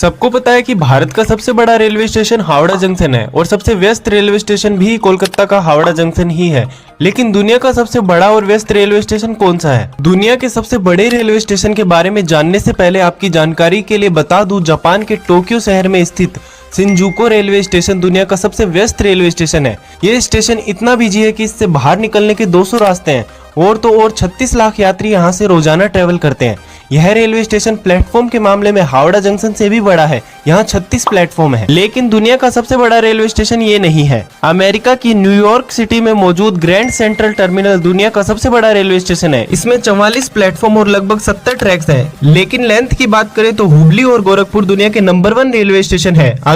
सबको पता है कि भारत का सबसे बड़ा रेलवे स्टेशन हावड़ा जंक्शन है और सबसे व्यस्त रेलवे स्टेशन भी कोलकाता का हावड़ा जंक्शन ही है। लेकिन दुनिया का सबसे बड़ा और व्यस्त रेलवे स्टेशन कौन सा है? दुनिया के सबसे बड़े रेलवे स्टेशन के बारे में जानने से पहले आपकी जानकारी के लिए बता दूं, जापान के टोक्यो शहर में स्थित शिंजुकु रेलवे स्टेशन दुनिया का सबसे व्यस्त रेलवे स्टेशन है। ये स्टेशन इतना बिजी है कि इससे बाहर निकलने के 200 रास्ते हैं और 36 लाख यात्री यहाँ से रोजाना ट्रेवल करते हैं। यह रेलवे स्टेशन प्लेटफॉर्म के मामले में हावड़ा जंक्शन से भी बड़ा है, यहाँ 36 प्लेटफॉर्म है। लेकिन दुनिया का सबसे बड़ा रेलवे स्टेशन ये नहीं है। अमेरिका की न्यूयॉर्क सिटी में मौजूद ग्रैंड सेंट्रल टर्मिनल दुनिया का सबसे बड़ा रेलवे स्टेशन है। इसमें 44 प्लेटफॉर्म और लगभग 70 ट्रैक्स हैं। लेकिन लेंथ की बात करें तो हुबली और गोरखपुर दुनिया के नंबर 1 रेलवे स्टेशन है।